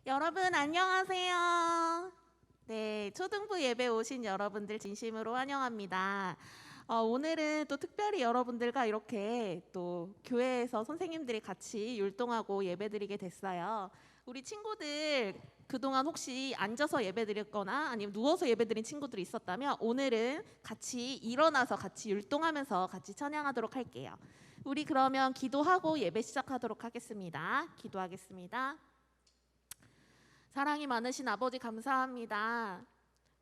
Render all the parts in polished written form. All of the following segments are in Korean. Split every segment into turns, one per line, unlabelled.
여러분 안녕하세요. 네, 초등부 예배 오신 여러분들 진심으로 환영합니다. 오늘은 또 특별히 여러분들과 이렇게 또 교회에서 선생님들이 같이 율동하고 예배드리게 됐어요. 우리 친구들 그동안 혹시 앉아서 예배드렸거나 아니면 누워서 예배드린 친구들이 있었다면 오늘은 같이 일어나서 같이 율동하면서 같이 찬양하도록 할게요. 우리 그러면 기도하고 예배 시작하도록 하겠습니다. 기도하겠습니다. 사랑이 많으신 아버지 감사합니다.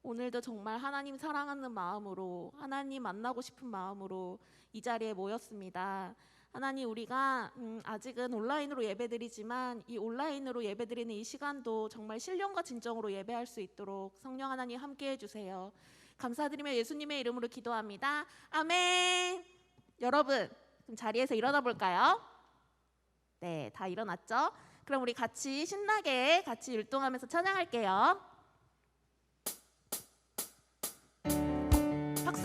오늘도 정말 하나님 사랑하는 마음으로 하나님 만나고 싶은 마음으로 이 자리에 모였습니다. 하나님 우리가 아직은 온라인으로 예배드리지만 이 온라인으로 예배드리는 이 시간도 정말 신령과 진정으로 예배할 수 있도록 성령 하나님 함께해 주세요. 감사드리며 예수님의 이름으로 기도합니다. 아멘. 여러분 그럼 자리에서 일어나 볼까요? 네, 다 일어났죠? 그럼 우리 같이 신나게 같이 율동하면서 찬양할게요. 박수!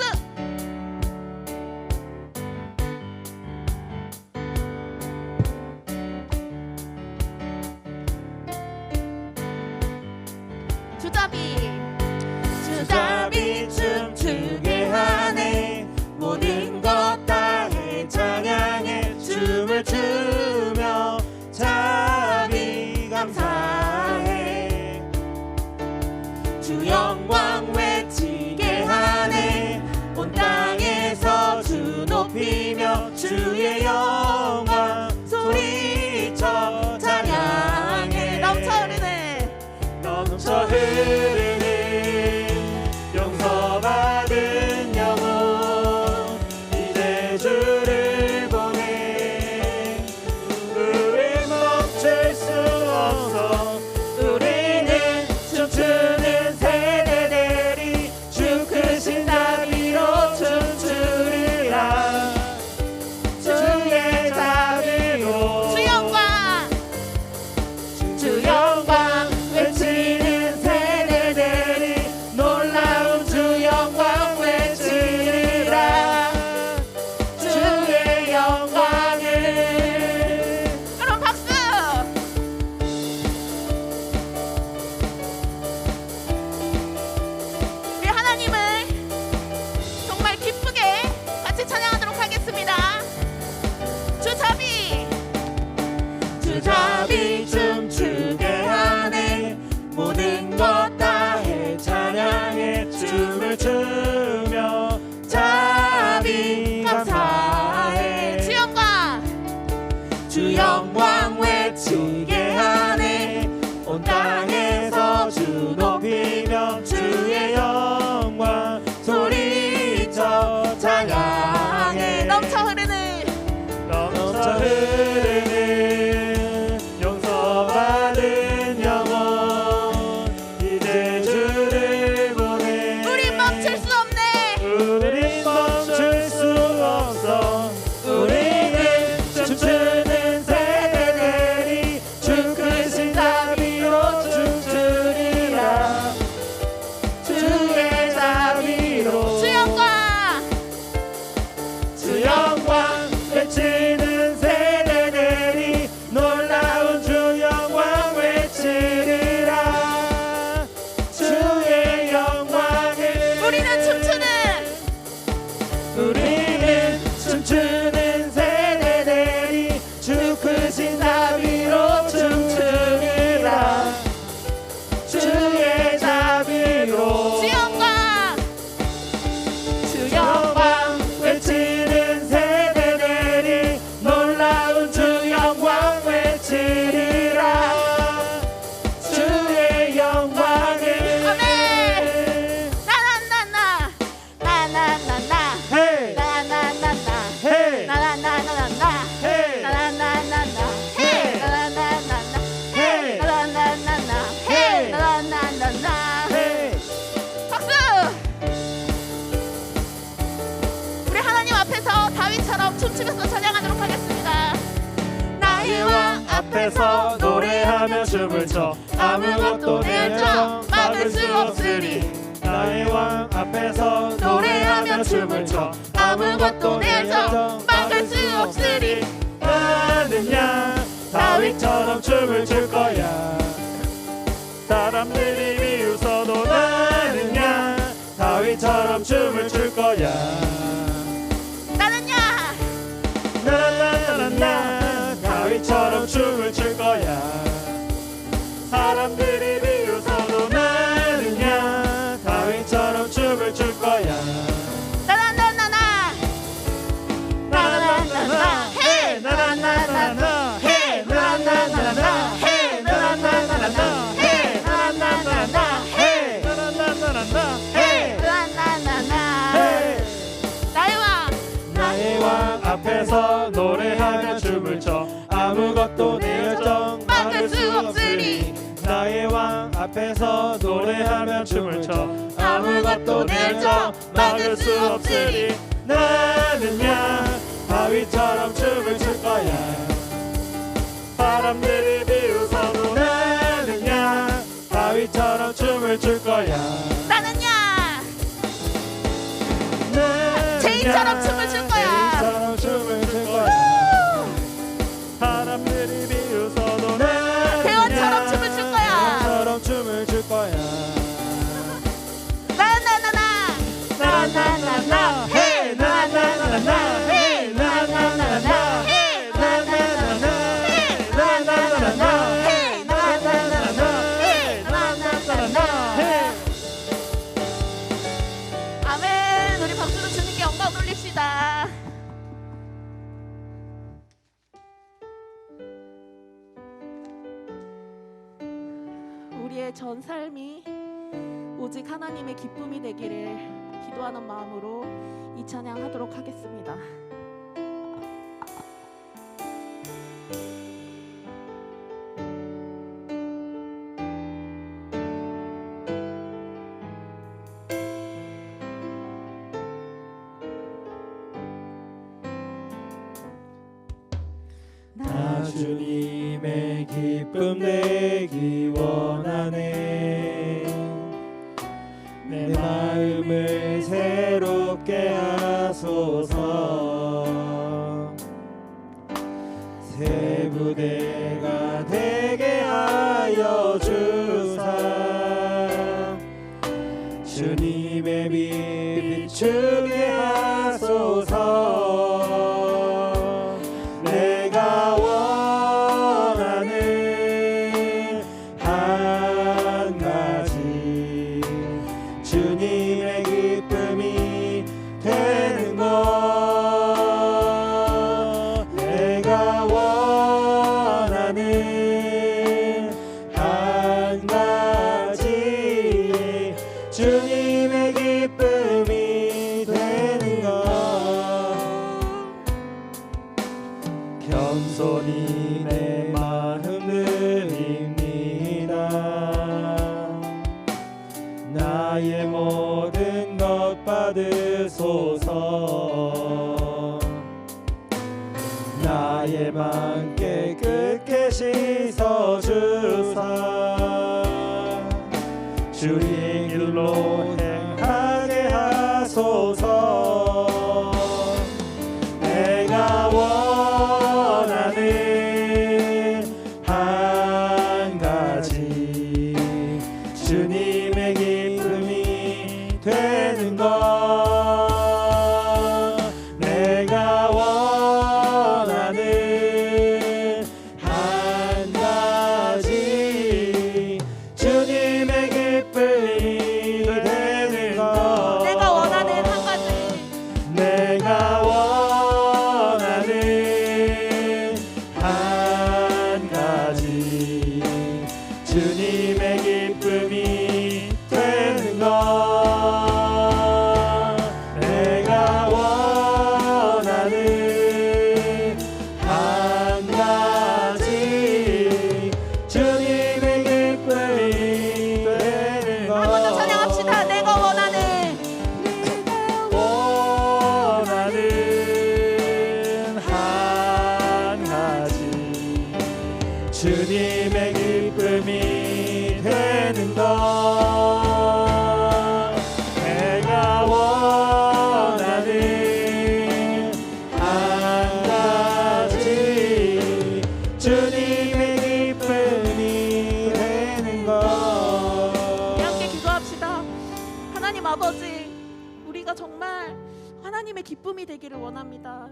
주잡이 춤추게 하네. 모든 것 다해 찬양해. 춤을 추며 자비 감사해. 주 영광 외치게 하네. 온 땅에서 주 높이며 주의 영광 소리쳐 찬양해. 넘쳐 흐르는 용서받은 영혼 이제 주를 보내. 우리 멈출 수 없어. 우리는 춤추는 세대들이 주 크신 나비로 춤추리라. 주의 자비로 주 영광 외치는 세대들이 놀라운 주 영광 외치리라. 주의 영광을.
여러분 박수! 우리 하나님을 정말 기쁘게 같이 찬양하도록 하겠습니다.
주잡이 춤추게 하네. 모든 것 다해 찬양해. 춤을 추며 자비 감사해. 주 영광 외치게 하네. 온 땅에서 주 높이며 주의 영광 소리쳐 찬양해. 넘쳐 흐르는 용서받은 영혼 이제 주를 보내.
우리 멈출 수 없네.
우리 멈출 수 없어. 우리는 춤추는 세대들이 주 크신 자비로 춤추리라. 주의 자비로 주 영광 외치는 세대들이 놀라운 주 영광 외치리라. 주의 영광을. 우리는 춤추는 세대들이 주 크신 나비로 춤추리라. 주의 자비로 주 영광 외치는 세대들이 놀라운 주 영광 외치리라. 주의 영광을.
아멘. 나나나나 나나나나
헤이
나나나나
헤이
나나나나나
헤이
나나나나나
헤이
나나나나나
헤이
나나나나나
헤이
나나나나나.
헤이.
박수! 우리 하나님 앞에서 다윗처럼 춤추면서 찬양하도록 하겠습니다.
나의 왕 앞에서 노래하며 춤을 춰. 아무것도 내줘 막을 수 없으리. 나의 왕 앞에서 노래하며 춤을 춰. 아무것도 내줘 막을 수 없으리. 나는야 다윗처럼 춤을 출 거야. 다윗처럼 춤을 출 거야.
나는야
나나나나나 다윗처럼 춤을 출 거야. 사람들이 비웃어도 나는야 다윗처럼 춤을 출 거야.
나나나나나 나나나나나 헤
나나나나나 헤 나나나나나 헤 나나나나나 헤 나나나나나 헤 나나나나나 헤
나나나나
헤
나의 왕
앞에서 노래하며 춤을 춰 아무것도 내 열정 막을 수 없으리. 나의 왕 앞에서 노래하며 춤을 춰 아무것도 내 열정 막을 수 없으리. 나는야 다윗처럼 춤을 출 거야. 사람들이 비웃어도 나는야 다윗처럼 춤을 출 거야.
나는야 제인처럼 춤을 출 거야.
제인처럼 춤을 출 거야. 사람들이 비웃어도 나는
대원처럼 춤을 출 거야.
대원처럼 춤을 출 거야.
나나나나
나나나나 헤 나나나나 헤 나나나나 헤 나나나나 헤 나나나나 헤 나나나나 헤 나나나나 헤.
아멘. 우리 박수로 주님께 영광 돌립시다. 우리의 전 삶이 오직 하나님의 기쁨이 되기를 기도하는 마음으로 이 찬양하도록 하겠습니다.
나 주님의 기쁨 되기 원하네. 내 마음을 새롭게 하소서. 새 부대가 되게 하여 주사. 주님의 빛 비추게 하소서. 내가 원하는 한 가지 주님의 기쁨이 되는 것. 내가 원하는 한 가지 주님의 기쁨이 되는 것. 겸손히 내 마음 드립니다. 나의 모든 것 받으소서. 나의 맘 깨끗게 씻어주사. 주의 길로 행하게 하소서. 내가 원하는 한 가지 주님의 기쁨이 되는 것. 내가 원하는 한 가지 주님의 기쁨이 되는 것.
내가 원하는 한 가지
내가 원하는 한 가지 주님의 기쁨이 되는 것. 내가 원하는 한 가지 주님의 기쁨이 되는 것.
한 번 더 찬양합시다. 내가 원하는
한 가지 주님의 기쁨이 되는 것. 내가 원하는 한 가지 주님의 기쁨이 되는 것.
우리 함께 기도합시다. 하나님 아버지, 우리 우리가 정말 하나님의 기쁨이 되기를 원합니다.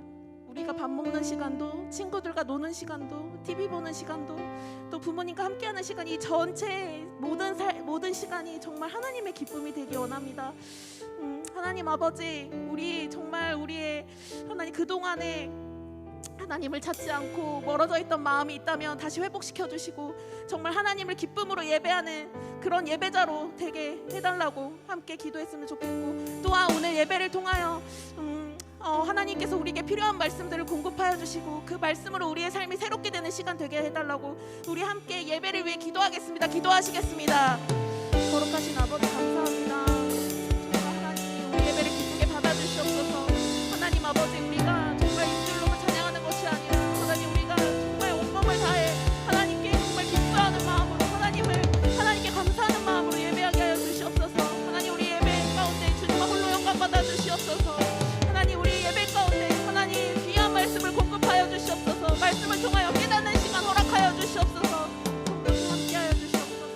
우리가 밥 먹는 시간도, 친구들과 노는 시간도, TV 보는 시간도, 또 부모님과 함께하는 시간이, 이 전체 모든 시간이 정말 하나님의 기쁨이 되기 원합니다. 하나님 아버지, 우리 정말 우리의 하나님, 그동안에 하나님을 찾지 않고 멀어져 있던 마음이 있다면 다시 회복시켜 주시고, 정말 하나님을 기쁨으로 예배하는 그런 예배자로 되게 해달라고 함께 기도했으면 좋겠고, 또한 오늘 예배를 통하여 하나님께서 우리에게 필요한 말씀들을 공급하여 주시고, 그 말씀으로 우리의 삶이 새롭게 되는 시간 되게 해달라고, 우리 함께 예배를 위해 기도하겠습니다. 기도하시겠습니다. 거룩하신 아버지, 감사합니다. 정말 하나님, 우리 예배를 기쁘게 받아주시옵소서. 하나님 아버지, 우리가 정말 입술로만 찬양하는 것이 아니라 하나님, 우리가 정말 온몸을 다해 하나님께 정말 기뻐하는 마음으로, 하나님께 감사하는 마음으로 예배하게 하여 주시옵소서. 하나님, 우리 예배 가운데 주님과 홀로 영광 받아 주시옵소서. 하나님, 우리 예배 가운데 하나님 귀한 말씀을 공급하여 주시옵소서. 말씀을 통하여 깨닫는 시간 허락하여 주시옵소서. 성령님 함께하여 주시옵소서.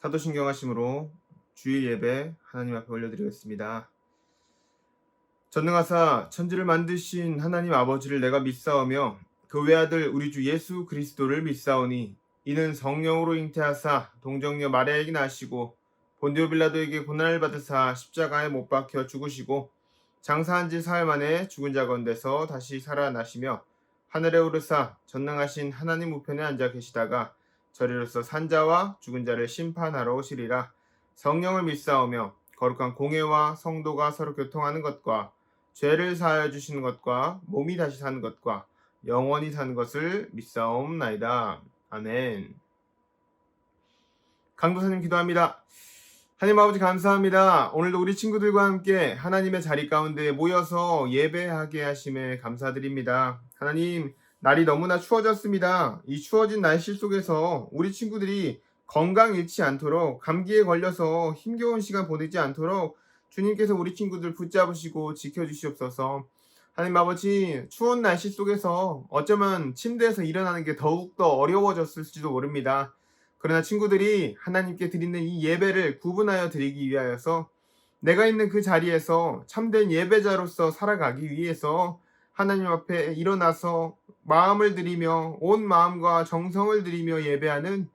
사도신경하심으로 주의 예배 하나님 앞에 올려드리겠습니다. 전능하사 천지를 만드신 하나님 아버지를 내가 믿사오며 그 외아들 우리 주 예수 그리스도를 믿사오니, 이는 성령으로 잉태하사 동정녀 마리아에게 나시고 본디오 빌라도에게 고난을 받으사 십자가에 못 박혀 죽으시고 장사한 지 사흘 만에 죽은 자 가운데서 다시 살아나시며 하늘에 오르사 전능하신 하나님 우편에 앉아 계시다가 저리로서 산자와 죽은 자를 심판하러 오시리라. 성령을 믿사오며 거룩한 공회와 성도가 서로 교통하는 것과 죄를 사하여 주시는 것과 몸이 다시 사는 것과 영원히 사는 것을 믿사옵나이다. 아멘. 강도사님 기도합니다. 하나님 아버지, 감사합니다. 오늘도 우리 친구들과 함께 하나님의 자리 가운데 모여서 예배하게 하심에 감사드립니다. 하나님, 날이 너무나 추워졌습니다. 이 추워진 날씨 속에서 우리 친구들이 건강 잃지 않도록, 감기에 걸려서 힘겨운 시간 보내지 않도록 주님께서 우리 친구들 붙잡으시고 지켜주시옵소서. 하나님 아버지, 추운 날씨 속에서 어쩌면 침대에서 일어나는 게 더욱더 어려워졌을지도 모릅니다. 그러나 친구들이 하나님께 드리는 이 예배를 구분하여 드리기 위하여서, 내가 있는 그 자리에서 참된 예배자로서 살아가기 위해서 하나님 앞에 일어나서 마음을 드리며 온 마음과 정성을 드리며 예배하는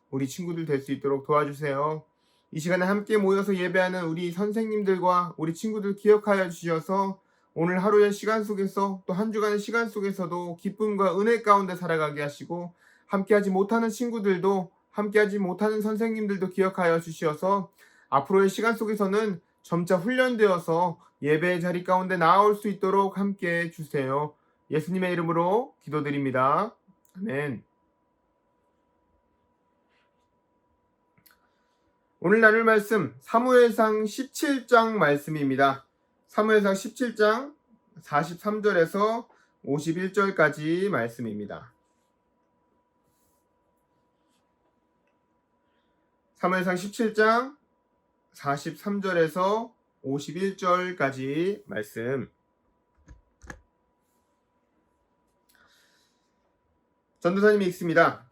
우리 친구들 될 수 있도록 도와주세요. 이 시간에 함께 모여서 예배하는 우리 선생님들과 우리 친구들 기억하여 주셔서 오늘 하루의 시간 속에서, 또 한 주간의 시간 속에서도 기쁨과 은혜 가운데 살아가게 하시고, 함께하지 못하는 친구들도, 함께하지 못하는 선생님들도 기억하여 주시어서 앞으로의 시간 속에서는 점차 훈련되어서 예배의 자리 가운데 나아올 수 있도록 함께해 주세요. 예수님의 이름으로 기도드립니다. 아멘. 오늘 나눌 말씀 사무엘상 17장 말씀입니다. 사무엘상 17장 43절에서 51절까지 말씀입니다. 사무엘상 17장 43절에서 51절까지 말씀. 전도사님이 읽습니다.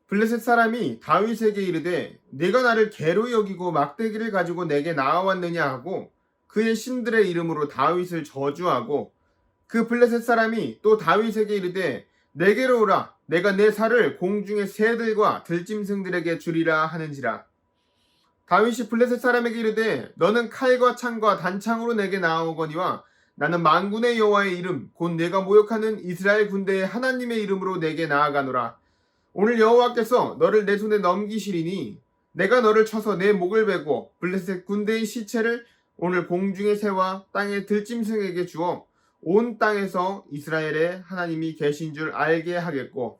블레셋 사람이 다윗에게 이르되 네가 나를 개로 여기고 막대기를 가지고 내게 나아왔느냐 하고 그의 신들의 이름으로 다윗을 저주하고, 그 블레셋 사람이 또 다윗에게 이르되 내게로 오라, 내가 내 살을 공중의 새들과 들짐승들에게 주리라 하는지라. 다윗이 블레셋 사람에게 이르되 너는 칼과 창과 단창으로 내게 나아오거니와 나는 만군의 여호와의 이름 곧 내가 모욕하는 이스라엘 군대의 하나님의 이름으로 내게 나아가노라. 오늘 여호와께서 너를 내 손에 넘기시리니 내가 너를 쳐서 내 목을 베고 블레셋 군대의 시체를 오늘 공중의 새와 땅의 들짐승에게 주어 온 땅에서 이스라엘의 하나님이 계신 줄 알게 하겠고,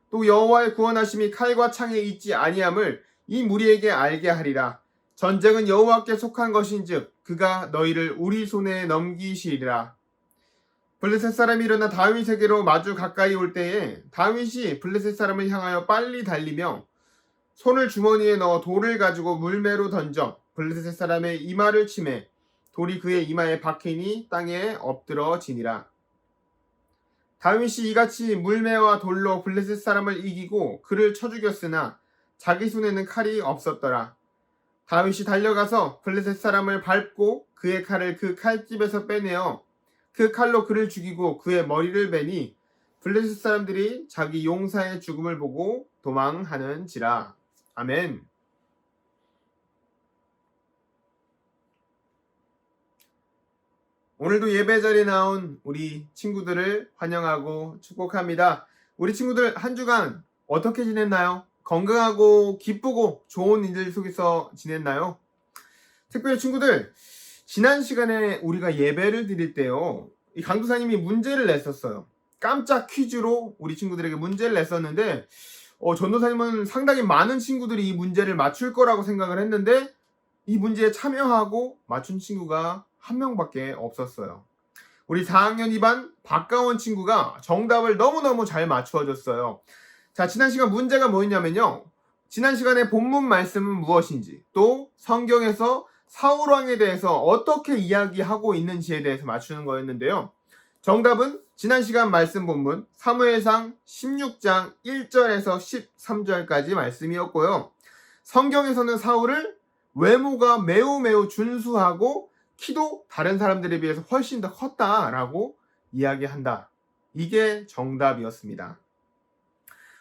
또 여호와의 구원하심이 칼과 창에 있지 아니함을 이 무리에게 알게 하리라. 전쟁은 여호와께 속한 것인즉 그가 너희를 우리 손에 넘기시리라. 블레셋 사람이 일어나 다윗에게로 마주 가까이 올 때에 다윗이 블레셋 사람을 향하여 빨리 달리며 손을 주머니에 넣어 돌을 가지고 물매로 던져 블레셋 사람의 이마를 치매 돌이 그의 이마에 박히니 땅에 엎드러지니라. 다윗이 이같이 물매와 돌로 블레셋 사람을 이기고 그를 쳐 죽였으나 자기 손에는 칼이 없었더라. 다윗이 달려가서 블레셋 사람을 밟고 그의 칼을 그 칼집에서 빼내어 그 칼로 그를 죽이고 그의 머리를 베니 블레셋 사람들이 자기 용사의 죽음을 보고 도망하는지라. 아멘. 오늘도 예배 자리에 나온 우리 친구들을 환영하고 축복합니다. 우리 친구들 한 주간 어떻게 지냈나요? 건강하고 기쁘고 좋은 일들 속에서 지냈나요? 특별히 친구들, 지난 시간에 우리가 예배를 드릴 때요, 이 강도사님이 문제를 냈었어요. 깜짝 퀴즈로 우리 친구들에게 문제를 냈었는데 전도사님은 상당히 많은 친구들이 이 문제를 맞출 거라고 생각을 했는데 이 문제에 참여하고 맞춘 친구가 한 명밖에 없었어요. 우리 4학년 2반 박가원 친구가 정답을 너무너무 잘 맞추어줬어요. 자, 지난 시간 문제가 뭐였냐면요, 지난 시간에 본문 말씀은 무엇인지, 또 성경에서 사울왕에 대해서 어떻게 이야기하고 있는지에 대해서 맞추는 거였는데요. 정답은 지난 시간 말씀 본문 사무엘상 16장 1절에서 13절까지 말씀이었고요. 성경에서는 사울을 외모가 매우 준수하고 키도 다른 사람들에 비해서 훨씬 더 컸다라고 이야기한다. 이게 정답이었습니다.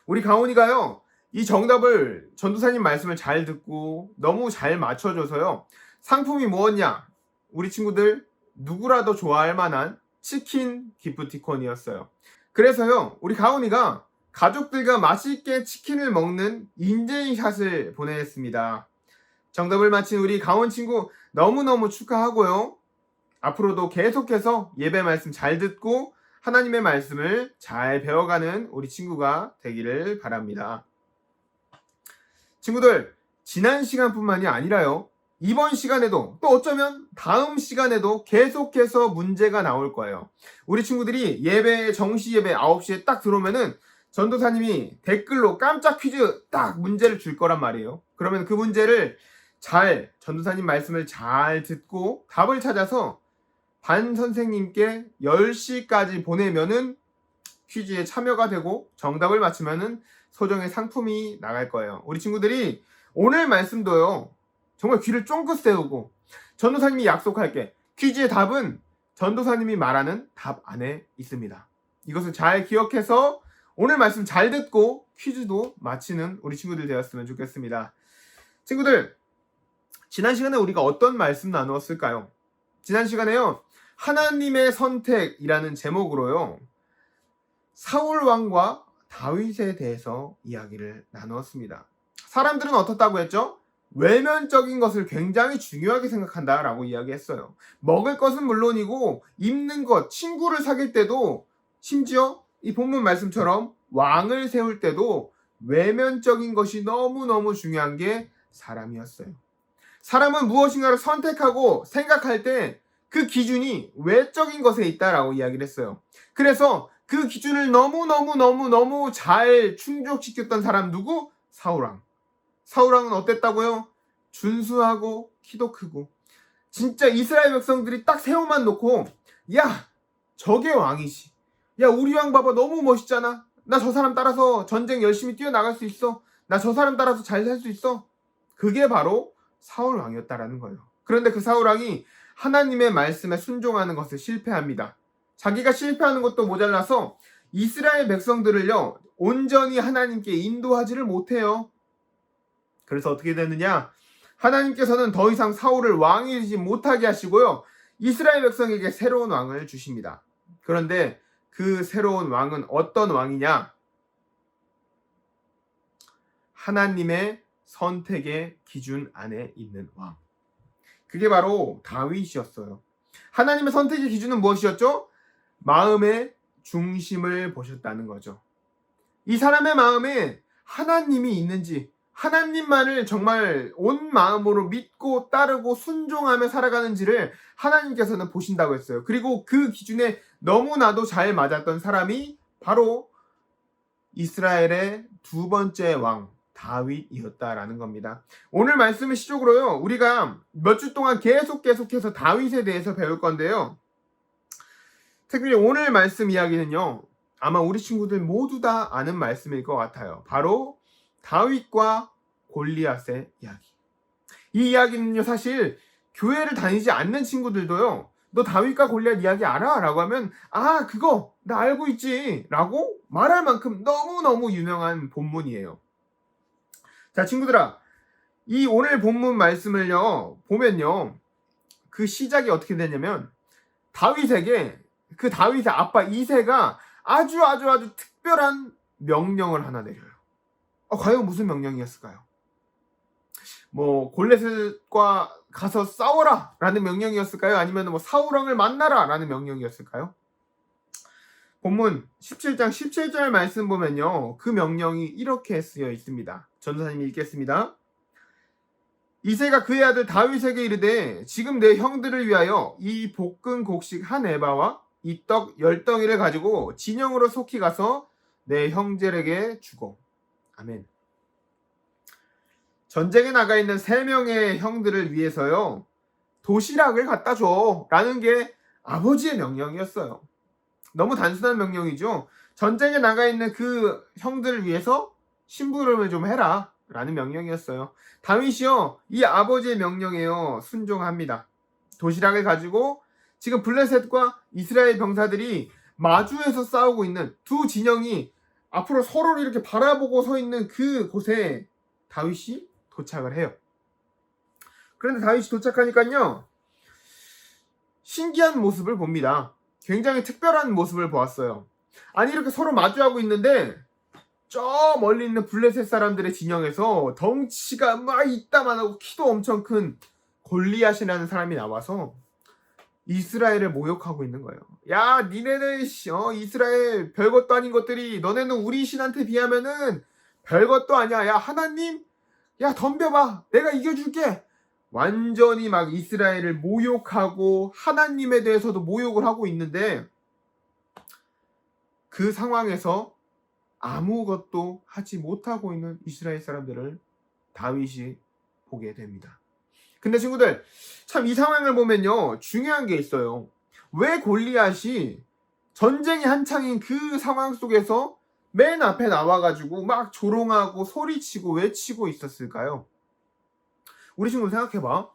우리 가온이가요, 이 정답을 전도사님 말씀을 잘 듣고 너무 잘 맞춰줘서요, 상품이 뭐였냐? 우리 친구들 누구라도 좋아할 만한 치킨 기프티콘이었어요. 그래서요, 우리 가온이가 가족들과 맛있게 치킨을 먹는 인증샷을 보내했습니다. 정답을 맞힌 우리 가온 친구 너무너무 축하하고요. 앞으로도 계속해서 예배 말씀 잘 듣고 하나님의 말씀을 잘 배워가는 우리 친구가 되기를 바랍니다. 친구들, 지난 시간뿐만이 아니라요, 이번 시간에도 또 어쩌면 다음 시간에도 계속해서 문제가 나올 거예요. 우리 친구들이 예배, 정시 예배 9시에 딱 들어오면은 전도사님이 댓글로 깜짝 퀴즈 딱 문제를 줄 거란 말이에요. 그러면 그 문제를 잘, 전도사님 말씀을 잘 듣고 답을 찾아서 반 선생님께 10시까지 보내면은 퀴즈에 참여가 되고 정답을 맞추면은 소정의 상품이 나갈 거예요. 우리 친구들이 오늘 말씀도요, 정말 귀를 쫑긋 세우고, 전도사님이 약속할게, 퀴즈의 답은 전도사님이 말하는 답 안에 있습니다. 이것을 잘 기억해서 오늘 말씀 잘 듣고 퀴즈도 마치는 우리 친구들 되었으면 좋겠습니다. 친구들, 지난 시간에 우리가 어떤 말씀 나누었을까요? 지난 시간에요, 하나님의 선택이라는 제목으로요, 사울 왕과 다윗에 대해서 이야기를 나누었습니다. 사람들은 어떻다고 했죠? 외면적인 것을 굉장히 중요하게 생각한다라고 이야기했어요. 먹을 것은 물론이고 입는 것, 친구를 사귈 때도, 심지어 이 본문 말씀처럼 왕을 세울 때도 외면적인 것이 너무너무 중요한 게 사람이었어요. 사람은 무엇인가를 선택하고 생각할 때 그 기준이 외적인 것에 있다라고 이야기를 했어요. 그래서 그 기준을 너무 잘 충족시켰던 사람 누구? 사울왕. 사울왕은 어땠다고요? 준수하고 키도 크고, 진짜 이스라엘 백성들이 딱 세워만 놓고, 야, 저게 왕이지. 야, 우리 왕 봐봐, 너무 멋있잖아. 나 저 사람 따라서 전쟁 열심히 뛰어나갈 수 있어. 나 저 사람 따라서 잘 살 수 있어. 그게 바로 사울 왕이었다라는 거예요. 그런데 그 사울 왕이 하나님의 말씀에 순종하는 것을 실패합니다. 자기가 실패하는 것도 모자라서 이스라엘 백성들을요, 온전히 하나님께 인도하지를 못해요. 그래서 어떻게 되느냐? 하나님께서는 더 이상 사울을 왕이 되지 못하게 하시고요, 이스라엘 백성에게 새로운 왕을 주십니다. 그런데 그 새로운 왕은 어떤 왕이냐? 하나님의 선택의 기준 안에 있는 왕. 그게 바로 다윗이었어요. 하나님의 선택의 기준은 무엇이었죠? 마음의 중심을 보셨다는 거죠. 이 사람의 마음에 하나님이 있는지, 하나님만을 정말 온 마음으로 믿고 따르고 순종하며 살아가는지를 하나님께서는 보신다고 했어요. 그리고 그 기준에 너무나도 잘 맞았던 사람이 바로 이스라엘의 두 번째 왕 다윗이었다라는 겁니다. 오늘 말씀의 시작으로요, 우리가 몇 주 동안 계속해서 다윗에 대해서 배울 건데요, 특별히 오늘 말씀 이야기는요, 아마 우리 친구들 모두 다 아는 말씀일 것 같아요. 바로 다윗과 골리앗의 이야기. 이 이야기는요, 사실 교회를 다니지 않는 친구들도요, 너 다윗과 골리앗 이야기 알아? 라고 하면 아, 그거 나 알고 있지 라고 말할 만큼 너무너무 유명한 본문이에요. 자, 친구들아, 이 오늘 본문 말씀을요 보면요, 그 시작이 어떻게 되냐면 다윗에게 그 다윗의 아빠 이새가 아주 특별한 명령을 하나 내려요. 과연 무슨 명령이었을까요? 뭐 골리앗과 가서 싸워라 라는 명령이었을까요? 아니면 뭐 사울왕을 만나라 라는 명령이었을까요? 본문 17장 17절 말씀 보면요, 그 명령이 이렇게 쓰여 있습니다. 전도사님이 읽겠습니다. 이새가 그의 아들 다윗에게 이르되 지금 내 형들을 위하여 이 볶은 곡식 한 에바와 이 떡 10덩이를 가지고 진영으로 속히 가서 내 형제에게 주고. 아멘. 전쟁에 나가 있는 3명의 형들을 위해서요, 도시락을 갖다 줘 라는 게 아버지의 명령이었어요. 너무 단순한 명령이죠. 전쟁에 나가 있는 그 형들을 위해서 심부름을 좀 해라 라는 명령이었어요. 다윗이요, 이 아버지의 명령에요 순종합니다. 도시락을 가지고 지금 블레셋과 이스라엘 병사들이 마주해서 싸우고 있는 두 진영이 앞으로 서로를 이렇게 바라보고 서 있는 그 곳에 다윗이 도착을 해요. 그런데 다윗이 도착하니까요, 신기한 모습을 봅니다. 굉장히 특별한 모습을 보았어요. 아니, 이렇게 서로 마주하고 있는데 저 멀리 있는 블레셋 사람들의 진영에서 덩치가 막 이따만하고 키도 엄청 큰 골리앗이라는 사람이 나와서 이스라엘을 모욕하고 있는 거예요. 야, 니네는 이스라엘 별것도 아닌 것들이 너네는 우리 신한테 비하면은 별것도 아니야. 야, 하나님, 야, 덤벼봐. 내가 이겨줄게. 완전히 막 이스라엘을 모욕하고 하나님에 대해서도 모욕을 하고 있는데, 그 상황에서 아무것도 하지 못하고 있는 이스라엘 사람들을 다윗이 보게 됩니다. 근데 친구들, 참 이 상황을 보면요, 중요한 게 있어요. 왜 골리앗이 전쟁이 한창인 그 상황 속에서 맨 앞에 나와가지고 막 조롱하고 소리치고 외치고 있었을까요? 우리 친구 생각해봐.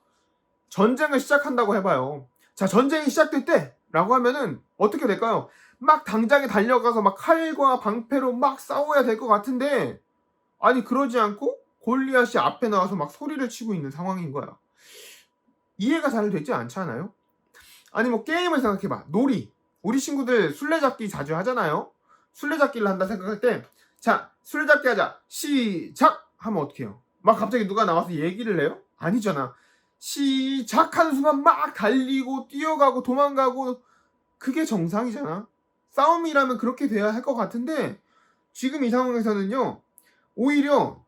전쟁을 시작한다고 해봐요. 자, 전쟁이 시작됐대 라고 하면은 어떻게 될까요? 막 당장에 달려가서 막 칼과 방패로 막 싸워야 될 것 같은데, 아니, 그러지 않고 골리앗이 앞에 나와서 막 소리를 치고 있는 상황인 거야. 이해가 잘 되지 않잖아요? 아니, 뭐 게임을 생각해봐. 놀이. 우리 친구들 술래잡기 자주 하잖아요? 술래잡기를 한다 생각할 때, 자, 술래잡기 하자. 시작! 하면 어떻게 해요? 막 갑자기 누가 나와서 얘기를 해요? 아니잖아. 시작하는 순간 막 달리고 뛰어가고 도망가고, 그게 정상이잖아. 싸움이라면 그렇게 돼야 할 것 같은데, 지금 이 상황에서는요, 오히려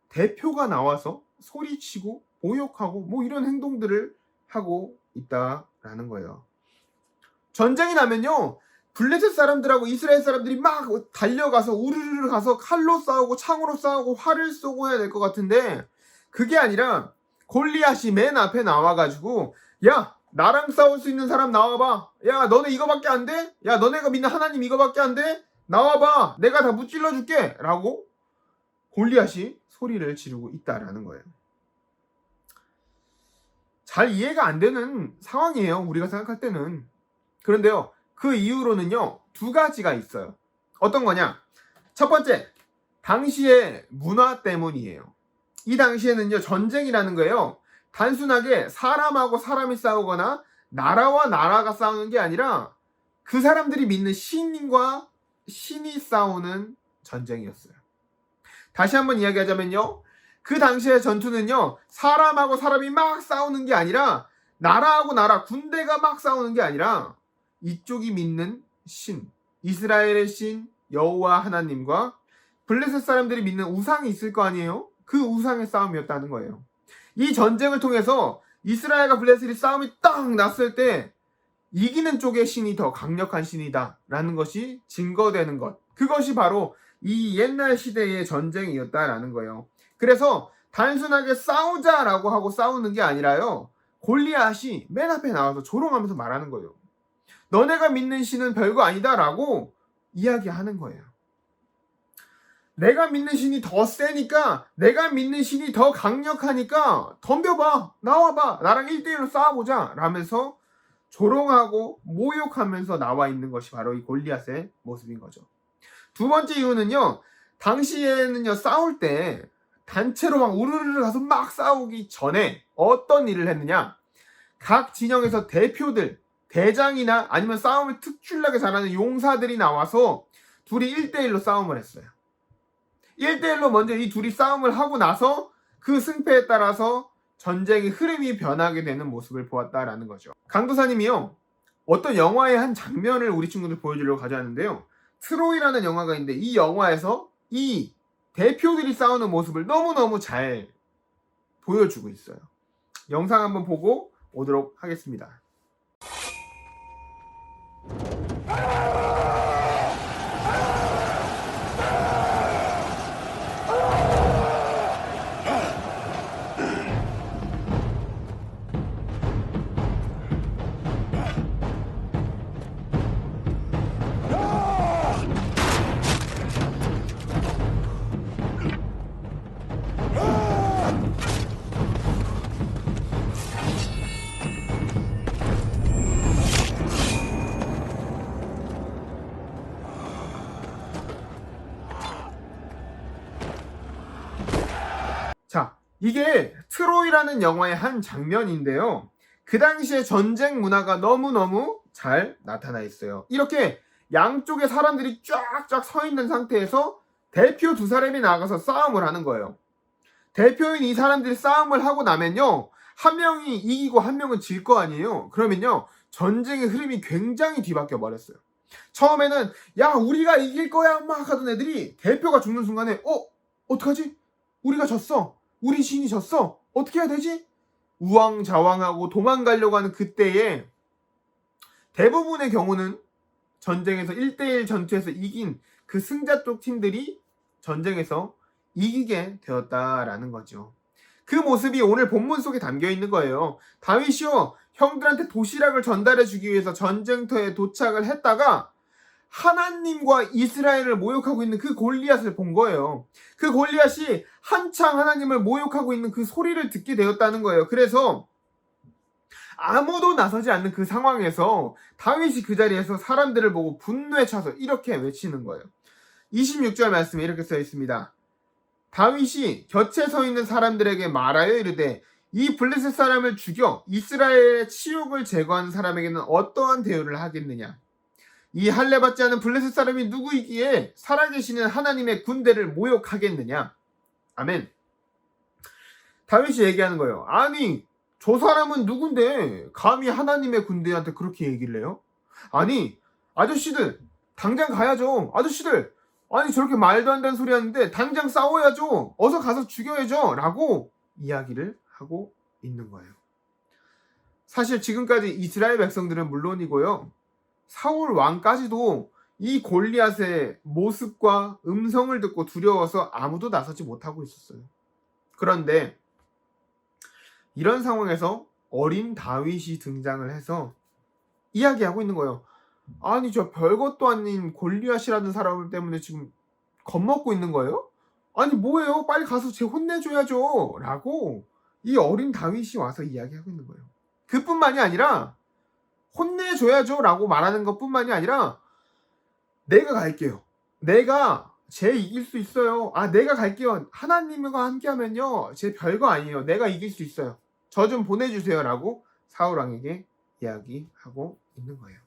대표가 나와서 소리치고 모욕하고 뭐 이런 행동들을 하고 있다라는 거예요. 전쟁이 나면요, 블레셋 사람들하고 이스라엘 사람들이 막 달려가서 우르르 가서 칼로 싸우고 창으로 싸우고 활을 쏘고 해야 될 것 같은데, 그게 아니라 골리앗이 맨 앞에 나와가지고, 야, 나랑 싸울 수 있는 사람 나와봐. 야, 너네 이거밖에 안 돼? 야, 너네가 믿는 하나님 이거밖에 안 돼? 나와봐. 내가 다 무찔러 줄게 라고 골리앗이 소리를 지르고 있다라는 거예요. 잘 이해가 안 되는 상황이에요, 우리가 생각할 때는. 그런데요, 그 이유로는요, 두 가지가 있어요. 어떤 거냐? 첫 번째, 당시의 문화 때문이에요. 이 당시에는요, 전쟁이라는 거예요, 단순하게 사람하고 사람이 싸우거나 나라와 나라가 싸우는 게 아니라 그 사람들이 믿는 신과 신이 싸우는 전쟁이었어요. 다시 한번 이야기하자면요, 그 당시의 전투는요, 사람하고 사람이 막 싸우는 게 아니라, 나라하고 나라, 군대가 막 싸우는 게 아니라, 이쪽이 믿는 신, 이스라엘의 신 여호와 하나님과 블레셋 사람들이 믿는 우상이 있을 거 아니에요? 그 우상의 싸움이었다는 거예요. 이 전쟁을 통해서 이스라엘과 블레셋이 싸움이 딱 났을 때 이기는 쪽의 신이 더 강력한 신이다 라는 것이 증거되는 것, 그것이 바로 이 옛날 시대의 전쟁이었다라는 거예요. 그래서 단순하게 싸우자라고 하고 싸우는 게 아니라요, 골리앗이 맨 앞에 나와서 조롱하면서 말하는 거예요. 너네가 믿는 신은 별거 아니다 라고 이야기하는 거예요. 내가 믿는 신이 더 세니까, 내가 믿는 신이 더 강력하니까 덤벼봐, 나와봐, 나랑 1대1로 싸워보자 라면서 조롱하고 모욕하면서 나와 있는 것이 바로 이 골리앗의 모습인 거죠. 두 번째 이유는요, 당시에는요, 싸울 때 단체로 막 우르르 가서 막 싸우기 전에 어떤 일을 했느냐, 각 진영에서 대표들, 대장이나 아니면 싸움을 특출나게 잘하는 용사들이 나와서 둘이 1대1로 싸움을 했어요. 1대1로 먼저 이 둘이 싸움을 하고 나서 그 승패에 따라서 전쟁의 흐름이 변하게 되는 모습을 보았다라는 거죠. 강도사님이요, 어떤 영화의 한 장면을 우리 친구들 보여주려고 가져왔는데요. 트로이라는 영화가 있는데 이 영화에서 이 대표들이 싸우는 모습을 너무너무 잘 보여주고 있어요. 영상 한번 보고 오도록 하겠습니다. 자, 이게 트로이라는 영화의 한 장면인데요. 그 당시에 전쟁 문화가 너무너무 잘 나타나 있어요. 이렇게 양쪽에 사람들이 쫙쫙 서 있는 상태에서 대표 두 사람이 나가서 싸움을 하는 거예요. 대표인 이 사람들이 싸움을 하고 나면요, 한 명이 이기고 한 명은 질 거 아니에요. 그러면요, 전쟁의 흐름이 굉장히 뒤바뀌어 버렸어요. 처음에는 야, 우리가 이길 거야 막 하던 애들이 대표가 죽는 순간에 어떡하지? 우리가 졌어. 우리 신이 졌어. 어떻게 해야 되지? 우왕좌왕하고 도망가려고 하는 그때에 대부분의 경우는 전쟁에서 1대1 전투에서 이긴 그 승자 쪽 팀들이 전쟁에서 이기게 되었다라는 거죠. 그 모습이 오늘 본문 속에 담겨 있는 거예요. 다윗이요, 형들한테 도시락을 전달해 주기 위해서 전쟁터에 도착을 했다가 하나님과 이스라엘을 모욕하고 있는 그 골리앗을 본 거예요. 그 골리앗이 한창 하나님을 모욕하고 있는 그 소리를 듣게 되었다는 거예요. 그래서 아무도 나서지 않는 그 상황에서 다윗이 그 자리에서 사람들을 보고 분노에 차서 이렇게 외치는 거예요. 26절 말씀에 이렇게 써 있습니다. 다윗이 곁에 서 있는 사람들에게 말하여 이르되 이 블레셋 사람을 죽여 이스라엘의 치욕을 제거하는 사람에게는 어떠한 대우를 하겠느냐. 이 할례 받지 않은 블레셋 사람이 누구이기에 살아계시는 하나님의 군대를 모욕하겠느냐. 아멘. 다윗이 얘기하는 거예요. 아니, 저 사람은 누군데 감히 하나님의 군대한테 그렇게 얘기를 해요? 아니, 아저씨들 당장 가야죠. 아저씨들, 아니 저렇게 말도 안 되는 소리 하는데 당장 싸워야죠. 어서 가서 죽여야죠. 라고 이야기를 하고 있는 거예요. 사실 지금까지 이스라엘 백성들은 물론이고요, 사울 왕까지도 이 골리앗의 모습과 음성을 듣고 두려워서 아무도 나서지 못하고 있었어요. 그런데 이런 상황에서 어린 다윗이 등장을 해서 이야기하고 있는 거예요. 아니, 저 별것도 아닌 골리앗이라는 사람 때문에 지금 겁먹고 있는 거예요? 아니 뭐예요? 빨리 가서 쟤 혼내줘야죠. 라고 이 어린 다윗이 와서 이야기하고 있는 거예요. 그뿐만이 아니라 혼내줘야죠 라고 말하는 것뿐만이 아니라 내가 갈게요. 내가 쟤 이길 수 있어요. 내가 갈게요. 하나님과 함께하면요, 쟤 별거 아니에요. 내가 이길 수 있어요. 저 좀 보내주세요 라고 사울왕에게 이야기하고 있는 거예요.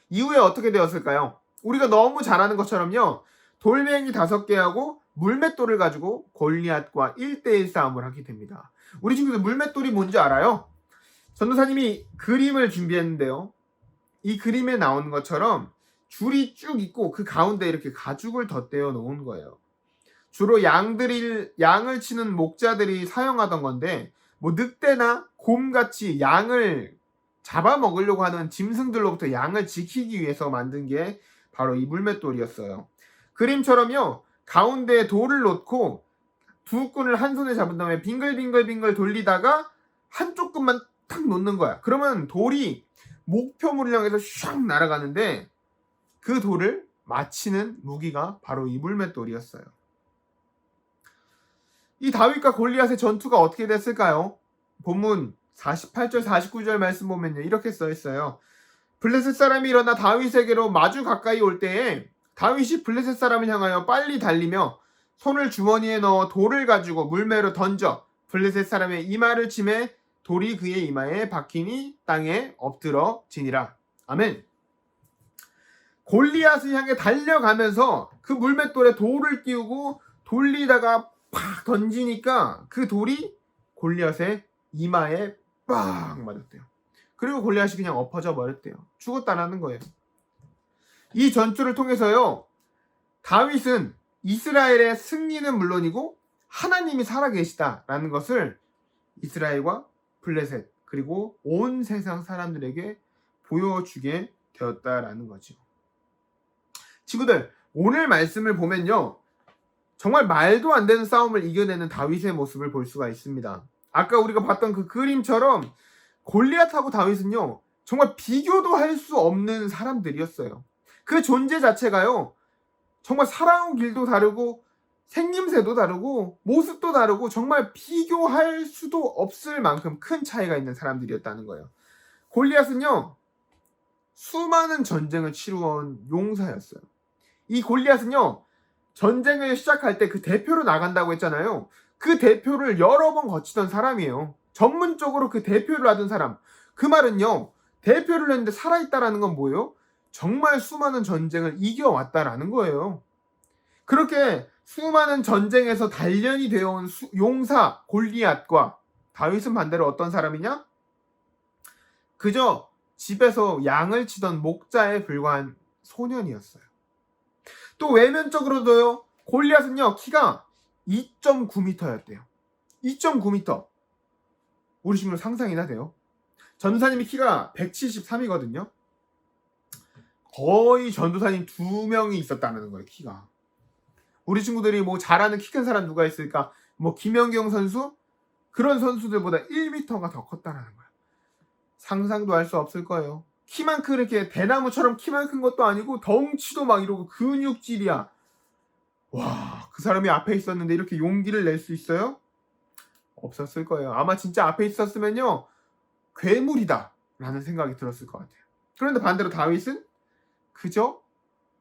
이후에 어떻게 되었을까요? 우리가 너무 잘 아는 것처럼요, 돌멩이 5개하고 물맷돌을 가지고 골리앗과 1대1 싸움을 하게 됩니다. 우리 친구들 물맷돌이 뭔지 알아요? 전도사님이 그림을 준비했는데요, 이 그림에 나오는 것처럼 줄이 쭉 있고 그 가운데 이렇게 가죽을 덧대어 놓은 거예요. 주로 양을 치는 목자들이 사용하던 건데, 뭐 늑대나 곰같이 양을 잡아먹으려고 하는 짐승들로부터 양을 지키기 위해서 만든 게 바로 이 물맷돌이었어요. 그림처럼요, 가운데에 돌을 놓고 두 끈을 한 손에 잡은 다음에 빙글빙글 돌리다가 한쪽 끈만 탁 놓는 거야. 그러면 돌이 목표물을 향해서 슉 날아가는데 그 돌을 맞히는 무기가 바로 이 물맷돌이었어요. 이 다윗과 골리앗의 전투가 어떻게 됐을까요? 본문 48절 49절 말씀 보면요, 이렇게 써 있어요. 블레셋 사람이 일어나 다윗에게로 마주 가까이 올 때에 다윗이 블레셋 사람을 향하여 빨리 달리며 손을 주머니에 넣어 돌을 가지고 물매로 던져 블레셋 사람의 이마를 치매 돌이 그의 이마에 박히니 땅에 엎드러지니라. 아멘. 골리앗을 향해 달려가면서 그 물맷돌에 돌을 띄우고 돌리다가 팍 던지니까 그 돌이 골리앗의 이마에 빵 맞았대요. 그리고 골리앗이 그냥 엎어져 버렸대요. 죽었다라는 거예요. 이 전투를 통해서요, 다윗은 이스라엘의 승리는 물론이고 하나님이 살아계시다라는 것을 이스라엘과 블레셋 그리고 온 세상 사람들에게 보여주게 되었다라는 거죠. 친구들, 오늘 말씀을 보면요, 정말 말도 안 되는 싸움을 이겨내는 다윗의 모습을 볼 수가 있습니다. 아까 우리가 봤던 그 그림처럼 골리앗하고 다윗은요, 정말 비교도 할 수 없는 사람들이었어요. 그 존재 자체가요, 정말 살아온 길도 다르고 생김새도 다르고 모습도 다르고 정말 비교할 수도 없을 만큼 큰 차이가 있는 사람들이었다는 거예요. 골리앗은요, 수많은 전쟁을 치루어온 용사였어요. 이 골리앗은요, 전쟁을 시작할 때 그 대표로 나간다고 했잖아요. 그 대표를 여러 번 거치던 사람이에요. 전문적으로 그 대표를 하던 사람. 그 말은요, 대표를 했는데 살아있다라는 건 뭐예요? 정말 수많은 전쟁을 이겨왔다라는 거예요. 그렇게 수많은 전쟁에서 단련이 되어온 용사 골리앗과 다윗은 반대로 어떤 사람이냐? 그저 집에서 양을 치던 목자에 불과한 소년이었어요. 또 외면적으로도요, 골리앗은요, 키가 2.9m였대요. 2.9m. 우리 친구들 상상이나 돼요? 전도사님이 키가 173이거든요. 거의 전도사님 2명이 있었다는 거예요, 키가. 우리 친구들이 뭐 잘하는 키 큰 사람 누가 있을까? 뭐 김연경 선수? 그런 선수들보다 1m가 더 컸다는 거예요. 상상도 할 수 없을 거예요. 키만 그렇게 대나무처럼 키만 큰 것도 아니고 덩치도 막 이러고 근육질이야. 와, 그 사람이 앞에 있었는데 이렇게 용기를 낼 수 있어요? 없었을 거예요. 아마 진짜 앞에 있었으면요, 괴물이다 라는 생각이 들었을 것 같아요. 그런데 반대로 다윗은 그저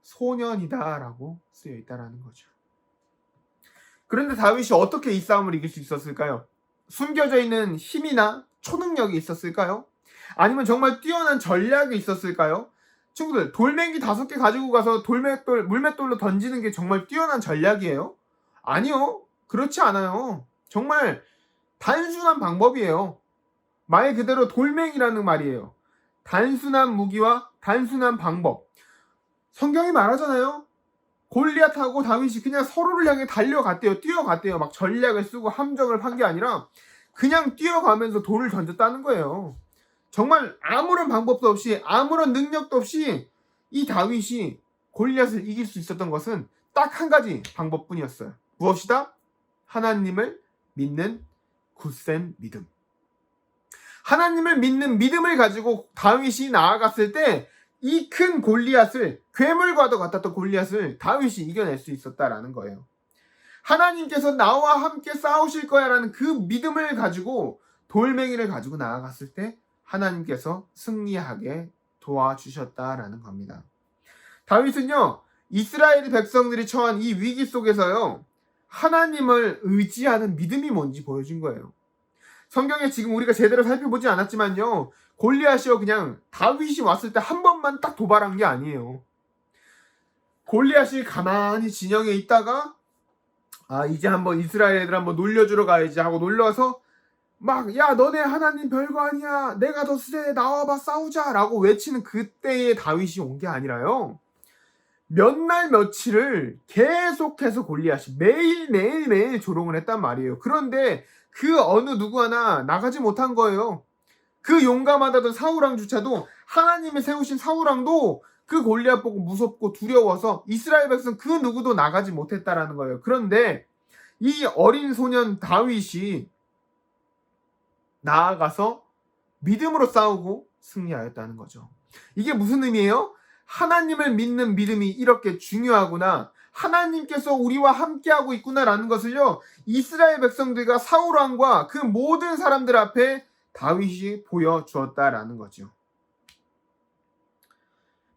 소년이다 라고 쓰여 있다라는 거죠. 그런데 다윗이 어떻게 이 싸움을 이길 수 있었을까요? 숨겨져 있는 힘이나 초능력이 있었을까요? 아니면 정말 뛰어난 전략이 있었을까요? 친구들, 돌멩이 5개 가지고 가서 물맷돌로 던지는 게 정말 뛰어난 전략이에요? 아니요, 그렇지 않아요. 정말 단순한 방법이에요. 말 그대로 돌멩이라는 말이에요. 단순한 무기와 단순한 방법. 성경이 말하잖아요. 골리앗하고 다윗이 그냥 서로를 향해 달려갔대요. 뛰어갔대요. 막 전략을 쓰고 함정을 판 게 아니라 그냥 뛰어가면서 돌을 던졌다는 거예요. 정말 아무런 방법도 없이, 아무런 능력도 없이 이 다윗이 골리앗을 이길 수 있었던 것은 딱 한 가지 방법뿐이었어요. 무엇이다? 하나님을 믿는 굳센 믿음. 하나님을 믿는 믿음을 가지고 다윗이 나아갔을 때 이 큰 골리앗을, 괴물과도 같았던 골리앗을 다윗이 이겨낼 수 있었다라는 거예요. 하나님께서 나와 함께 싸우실 거야 라는 그 믿음을 가지고 돌멩이를 가지고 나아갔을 때 하나님께서 승리하게 도와주셨다라는 겁니다. 다윗은요, 이스라엘 백성들이 처한 이 위기 속에서요, 하나님을 의지하는 믿음이 뭔지 보여준 거예요. 성경에 지금 우리가 제대로 살펴보지 않았지만요, 골리앗이요, 그냥 다윗이 왔을 때 한 번만 딱 도발한 게 아니에요. 골리앗이 가만히 진영에 있다가 이제 한번 이스라엘 애들 한번 놀려주러 가야지 하고 놀려서 막, 야, 너네 하나님 별거 아니야, 내가 더 세, 나와봐 싸우자 라고 외치는 그때의 다윗이 온 게 아니라요, 몇 날 며칠을 계속해서 골리앗이 매일 조롱을 했단 말이에요. 그런데 그 어느 누구 하나 나가지 못한 거예요. 그 용감하다던 사울왕조차도, 하나님이 세우신 사울왕도 그 골리앗 보고 무섭고 두려워서 이스라엘 백성 그 누구도 나가지 못했다라는 거예요. 그런데 이 어린 소년 다윗이 나아가서 믿음으로 싸우고 승리하였다는 거죠. 이게 무슨 의미예요? 하나님을 믿는 믿음이 이렇게 중요하구나. 하나님께서 우리와 함께하고 있구나라는 것을요, 이스라엘 백성들과 사울 왕과 그 모든 사람들 앞에 다윗이 보여주었다라는 거죠.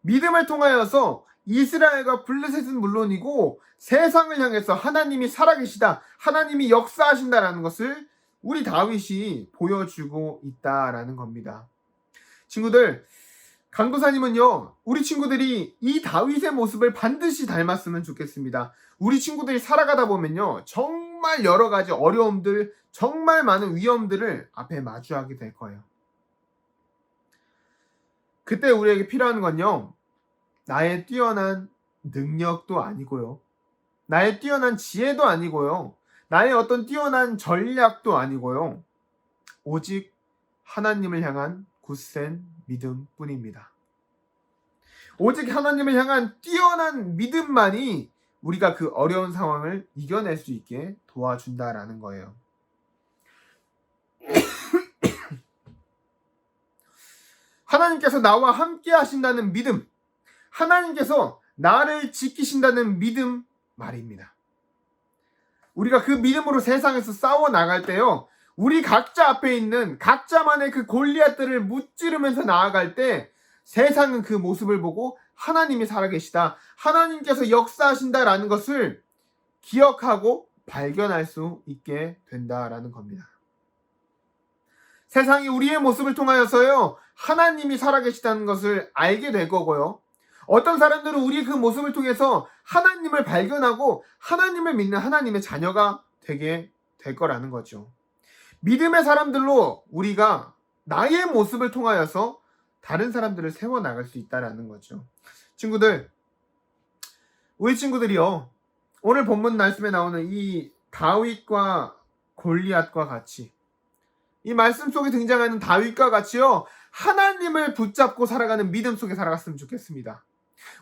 믿음을 통하여서 이스라엘과 블레셋은 물론이고 세상을 향해서 하나님이 살아계시다, 하나님이 역사하신다라는 것을 우리 다윗이 보여주고 있다라는 겁니다. 친구들, 강도사님은요, 우리 친구들이 이 다윗의 모습을 반드시 닮았으면 좋겠습니다. 우리 친구들이 살아가다 보면요, 정말 여러 가지 어려움들, 정말 많은 위험들을 앞에 마주하게 될 거예요. 그때 우리에게 필요한 건요, 나의 뛰어난 능력도 아니고요, 나의 뛰어난 지혜도 아니고요, 나의 어떤 뛰어난 전략도 아니고요, 오직 하나님을 향한 굳센 믿음뿐입니다. 오직 하나님을 향한 뛰어난 믿음만이 우리가 그 어려운 상황을 이겨낼 수 있게 도와준다라는 거예요. 하나님께서 나와 함께 하신다는 믿음, 하나님께서 나를 지키신다는 믿음 말입니다. 우리가 그 믿음으로 세상에서 싸워 나갈 때요, 우리 각자 앞에 있는 각자만의 그 골리앗들을 무찌르면서 나아갈 때 세상은 그 모습을 보고 하나님이 살아계시다, 하나님께서 역사하신다라는 것을 기억하고 발견할 수 있게 된다라는 겁니다. 세상이 우리의 모습을 통하여서요, 하나님이 살아계시다는 것을 알게 될 거고요, 어떤 사람들은 우리 그 모습을 통해서 하나님을 발견하고 하나님을 믿는 하나님의 자녀가 되게 될 거라는 거죠. 믿음의 사람들로 우리가 나의 모습을 통하여서 다른 사람들을 세워나갈 수 있다는 거죠. 친구들, 우리 친구들이요, 오늘 본문 말씀에 나오는 이 다윗과 골리앗과 같이, 이 말씀 속에 등장하는 다윗과 같이요, 하나님을 붙잡고 살아가는 믿음 속에 살아갔으면 좋겠습니다.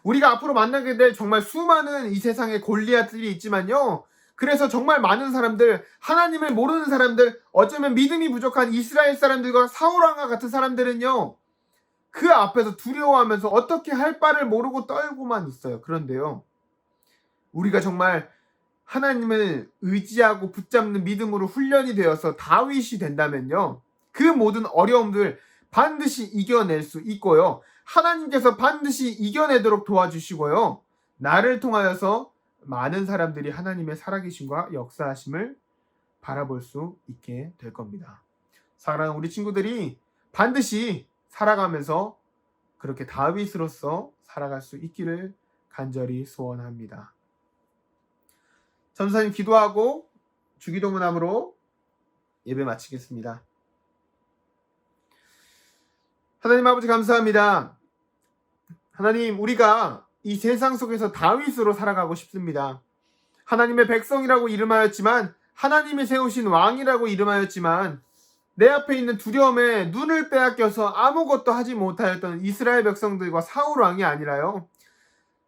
우리가 앞으로 만나게 될 정말 수많은 이 세상에 골리앗들이 있지만요, 그래서 정말 많은 사람들, 하나님을 모르는 사람들, 어쩌면 믿음이 부족한 이스라엘 사람들과 사울왕과 같은 사람들은요, 그 앞에서 두려워하면서 어떻게 할 바를 모르고 떨고만 있어요. 그런데요, 우리가 정말 하나님을 의지하고 붙잡는 믿음으로 훈련이 되어서 다윗이 된다면요, 그 모든 어려움들 반드시 이겨낼 수 있고요, 하나님께서 반드시 이겨내도록 도와주시고요, 나를 통하여서 많은 사람들이 하나님의 살아계심과 역사하심을 바라볼 수 있게 될 겁니다. 사랑하는 우리 친구들이 반드시 살아가면서 그렇게 다윗으로서 살아갈 수 있기를 간절히 소원합니다. 전사님 기도하고 주기도문함으로 예배 마치겠습니다. 하나님 아버지 감사합니다. 하나님, 우리가 이 세상 속에서 다윗으로 살아가고 싶습니다. 하나님의 백성이라고 이름하였지만, 하나님이 세우신 왕이라고 이름하였지만, 내 앞에 있는 두려움에 눈을 빼앗겨서 아무것도 하지 못하였던 이스라엘 백성들과 사울 왕이 아니라요,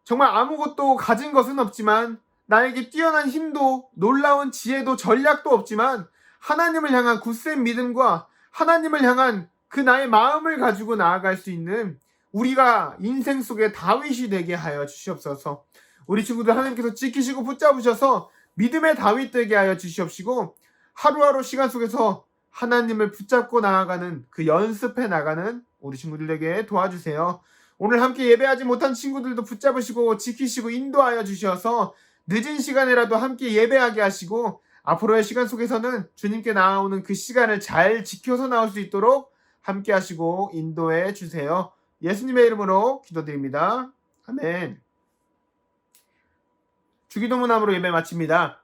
정말 아무것도 가진 것은 없지만, 나에게 뛰어난 힘도 놀라운 지혜도 전략도 없지만, 하나님을 향한 굳센 믿음과 하나님을 향한 그 나의 마음을 가지고 나아갈 수 있는 우리가 인생 속에 다윗이 되게 하여 주시옵소서. 우리 친구들 하나님께서 지키시고 붙잡으셔서 믿음의 다윗 되게 하여 주시옵시고, 하루하루 시간 속에서 하나님을 붙잡고 나아가는 그 연습해 나가는 우리 친구들에게 도와주세요. 오늘 함께 예배하지 못한 친구들도 붙잡으시고 지키시고 인도하여 주셔서 늦은 시간에라도 함께 예배하게 하시고, 앞으로의 시간 속에서는 주님께 나아오는 그 시간을 잘 지켜서 나올 수 있도록 함께 하시고 인도해 주세요. 예수님의 이름으로 기도드립니다. 아멘. 주기도문함으로 예배 마칩니다.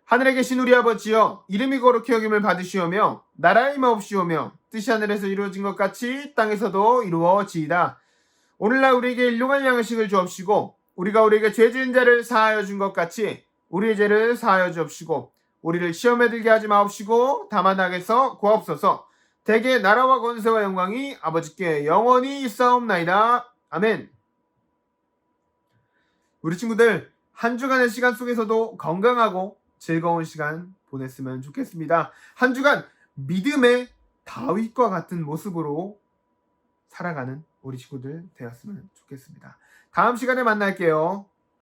하늘에 계신 우리 아버지여, 이름이 거룩히 여김을 받으시오며 나라의 임하옵시오며 뜻이 하늘에서 이루어진 것 같이 땅에서도 이루어지이다. 오늘날 우리에게 일용할 양식을 주옵시고, 우리가 우리에게 죄 지은 자를 사하여 준 것 같이 우리의 죄를 사하여 주옵시고, 우리를 시험에 들게 하지 마옵시고 다만 악에서 구하옵소서. 대개 나라와 권세와 영광이 아버지께 영원히 있사옵나이다. 아멘. 우리 친구들, 한 주간의 시간 속에서도 건강하고 즐거운 시간 보냈으면 좋겠습니다. 한 주간 믿음의 다윗과 같은 모습으로 살아가는 우리 친구들 되었으면 좋겠습니다. 다음 시간에 만날게요.